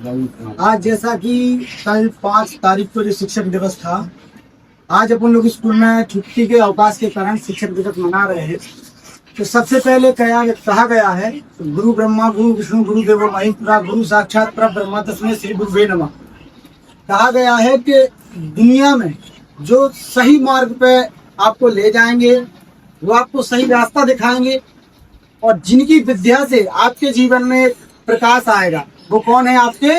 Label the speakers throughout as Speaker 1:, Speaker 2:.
Speaker 1: आज जैसा कि कल 5 तारीख को जो शिक्षक दिवस था, आज अपन लोग स्कूल में छुट्टी के अवकाश के कारण शिक्षक दिवस मना रहे हैं। तो सबसे पहले कहा गया है, गुरु ब्रह्मा गुरु विष्णु गुरु देवो महेश्वरा गुरु साक्षात परब्रह्म तस्मै श्री गुरुवे नमः। कहा गया है कि दुनिया में जो सही मार्ग पे आपको ले जाएंगे, वो आपको सही रास्ता दिखाएंगे और जिनकी विद्या से आपके जीवन में प्रकाश आएगा, वो कौन है? आपके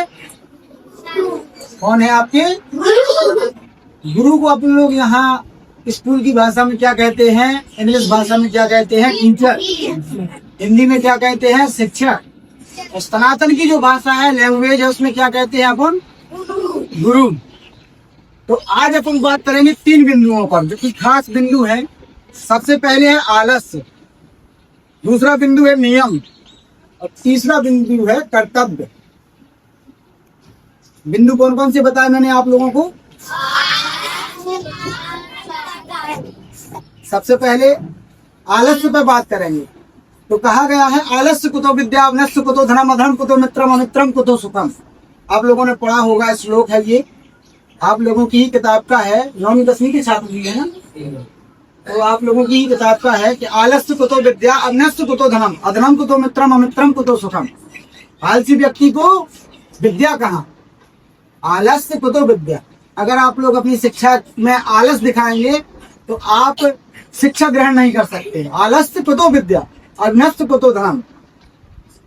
Speaker 1: गुरु को अपन लोग यहाँ स्कूल की भाषा में क्या कहते हैं, इंग्लिश भाषा में क्या कहते हैं? टीचर। हिंदी में क्या कहते हैं? शिक्षक। सनातन की जो भाषा है, लैंग्वेज है, उसमें क्या कहते हैं अपन? गुरु। तो आज अपन बात करेंगे 3 बिंदुओं पर, जो कि खास बिंदु है। सबसे पहले है आलस्य, दूसरा बिंदु है नियम और तीसरा बिंदु है कर्तव्य। बिंदु कौन कौन से बताए मैंने आप लोगों को? सबसे पहले आलस्य पर बात करेंगे। तो कहा गया है, आलस्य कुतो विद्या नस्य कुतो धनम अधर्म कुतो मित्रम अमित्रम कुतो सुखम। आप लोगों ने पढ़ा होगा, श्लोक है ये, आप लोगों की ही किताब का है, 9वीं 10वीं के छात्र भी है ना, तो आप लोगों की ही किताब का है कि आलस्य कुतो विद्या अनस्य कुतो धनम अधर्म कुतो मित्रम अमित्रम कुतो सुखम। आलसी व्यक्ति को विद्या कहाँ? आलस्य कुतो विद्या। अगर आप लोग अपनी शिक्षा में आलस दिखाएंगे तो आप शिक्षा ग्रहण नहीं कर सकते। आलस्य कुतो विद्या अनस्य कुतो धनम।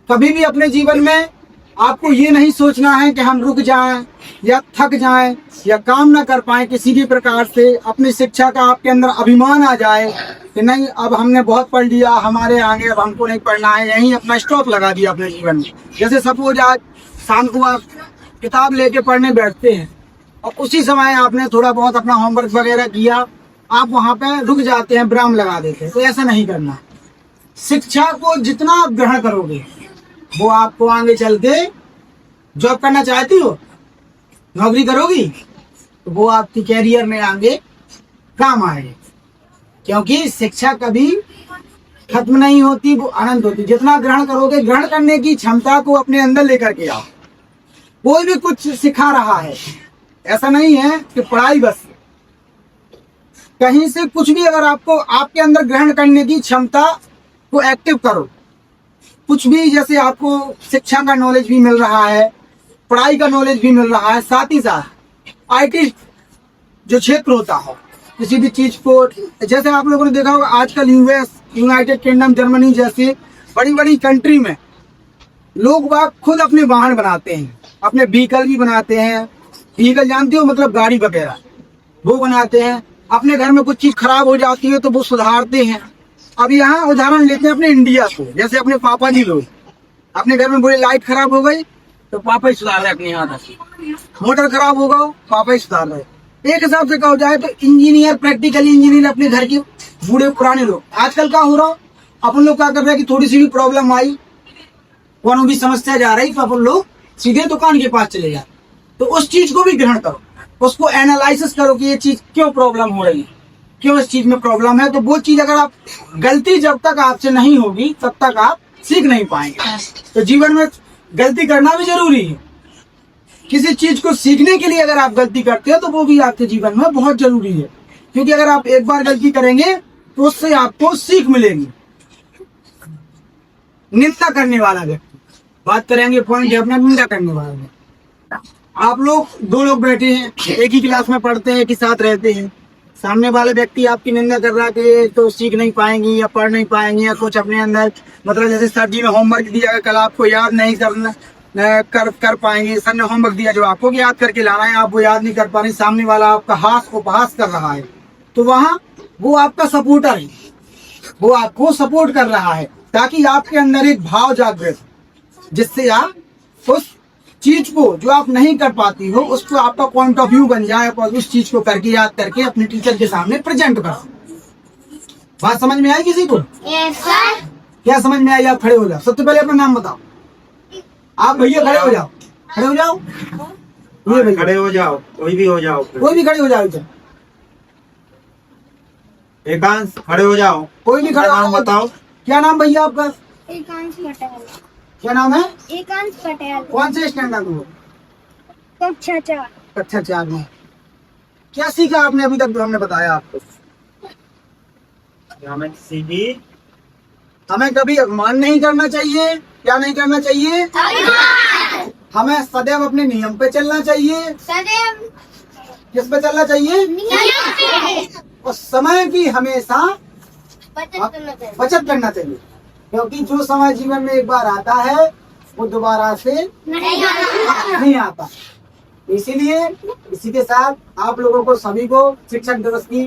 Speaker 1: कभी भी अपने जीवन में आपको ये नहीं सोचना है कि हम रुक जाएं या थक जाएं या काम ना कर पाएं किसी भी प्रकार से। अपनी शिक्षा का आपके अंदर अभिमान आ जाए कि नहीं, अब हमने बहुत पढ़ लिया, हमारे आगे अब हमको नहीं पढ़ना है, यहीं अपना स्टॉप लगा दिया अपने जीवन में। जैसे सपोज आज शाम को आप किताब लेके पढ़ने बैठते हैं और उसी समय आपने थोड़ा बहुत अपना होमवर्क वगैरह किया, आप वहां पे रुक जाते हैं, विराम लगा देते हैं। तो ऐसा नहीं करना। शिक्षा को जितना आप ग्रहण करोगे, वो आपको आगे चल के जॉब करना चाहती हो, नौकरी करोगी, तो वो आपकी कैरियर में आगे काम आएगी। क्योंकि शिक्षा कभी खत्म नहीं होती, वो अनंत होती। जितना ग्रहण करोगे, ग्रहण करने की क्षमता को अपने अंदर लेकर के आओ। कोई भी कुछ सिखा रहा है, ऐसा नहीं है कि पढ़ाई बस, कहीं से कुछ भी अगर आपको आपके अंदर ग्रहण करने की क्षमता को एक्टिव करो। कुछ भी, जैसे आपको शिक्षा का नॉलेज भी मिल रहा है, पढ़ाई का नॉलेज भी मिल रहा है, साथ ही साथ आईटी जो क्षेत्र होता है, किसी भी चीज को, जैसे आप लोगों ने देखा होगा आजकल यूएस, यूनाइटेड किंगडम, जर्मनी जैसे बड़ी बड़ी कंट्री में लोग बाग खुद अपने वाहन बनाते हैं, अपने व्हीकल भी बनाते हैं। व्हीकल जानते हो, मतलब गाड़ी वगैरह, वो बनाते हैं। अपने घर में कुछ चीज खराब हो जाती है तो वो सुधारते हैं। अब यहाँ उदाहरण लेते हैं अपने इंडिया को, जैसे अपने पापा जी लोग अपने घर में बोले लाइट खराब हो गई तो पापा ही सुधार रहे, अपने यहाँ मोटर खराब होगा पापा ही सुधार रहे। एक हिसाब से कहा जाए तो इंजीनियर, प्रैक्टिकल इंजीनियर अपने घर के बूढ़े पुराने लोग। आजकल क्या हो रहा, अपन लोग क्या कर रहे हैं कि थोड़ी सी भी प्रॉब्लम आई, कोनो भी समस्या जा रही, तो अपन लोग सीधे दुकान के पास चले जाते। तो उस चीज को भी ग्रहण करो, उसको एनालिसिस करो कि ये चीज क्यों प्रॉब्लम हो रही है, क्यों इस चीज में प्रॉब्लम है। तो वो चीज अगर आप, गलती जब तक आपसे नहीं होगी तब तक आप सीख नहीं पाएंगे। तो जीवन में गलती करना भी जरूरी है। किसी चीज को सीखने के लिए अगर आप गलती करते हो तो वो भी आपके जीवन में बहुत जरूरी है, क्योंकि अगर आप एक बार गलती करेंगे तो उससे आपको सीख मिलेगी। निंदा करने वाला व्यक्ति, बात करेंगे पॉइंट है अपना, निंदा करने वाला व्यक्ति। आप लोग 2 लोग बैठे हैं, एक ही क्लास में पढ़ते हैं, एक ही साथ रहते हैं। सामने वाले व्यक्ति आपकी निंदा कर रहा है कि तो सीख नहीं पाएंगी या पढ़ नहीं पाएंगी या कुछ अपने अंदर, मतलब जैसे सर जी ने होमवर्क दिया, कल आपको याद नहीं करना कर पाएंगे। सर ने होमवर्क दिया जो आपको याद करके लाना है, आप वो याद नहीं कर पा रहे, सामने वाला आपका उपहास कर रहा है, तो वहाँ वो आपका सपोर्टर है, वो आपको सपोर्ट कर रहा है, ताकि आपके अंदर एक भाव जागृत, जिससे आप उस चीज को जो आप नहीं कर पाती हो, उसको आपका पॉइंट ऑफ व्यू बन जाए और उस चीज को करके, याद करके अपने टीचर के सामने प्रेजेंट करो। बात समझ में आई किसी को? yes, sir। क्या समझ में आई? आप खड़े हो जाओ। सबसे पहले अपना नाम बताओ। आप भैया खड़े हो जाओ, खड़े हो जाओ,
Speaker 2: खड़े हो जाओ, कोई भी हो जाओ,
Speaker 1: कोई भी खड़े हो जाओ।
Speaker 2: एकांश खड़े हो जाओ,
Speaker 1: कोई भी खड़े।
Speaker 2: नाम बताओ।
Speaker 1: क्या नाम भैया आपका?
Speaker 3: एकांश पटेल।
Speaker 1: क्या नाम है?
Speaker 3: एकांश पटेल।
Speaker 1: कौन से स्टैंडर्ड में?
Speaker 3: कक्षा 4।
Speaker 1: कक्षा 4 में। क्या सीखा आपने अभी तक जो हमने बताया आपको?
Speaker 2: हमें किसी की
Speaker 1: हमें कभी अपमान नहीं करना चाहिए। क्या नहीं करना चाहिए? हमें सदैव अपने नियम पे चलना चाहिए।
Speaker 3: सदैव
Speaker 1: किस पे चलना चाहिए? और समय की हमेशा बचत करना चाहिए, क्योंकि जो समय जीवन में एक बार आता है वो दोबारा से नहीं आता। इसीलिए इसी के साथ आप लोगों को सभी को शिक्षक दिवस की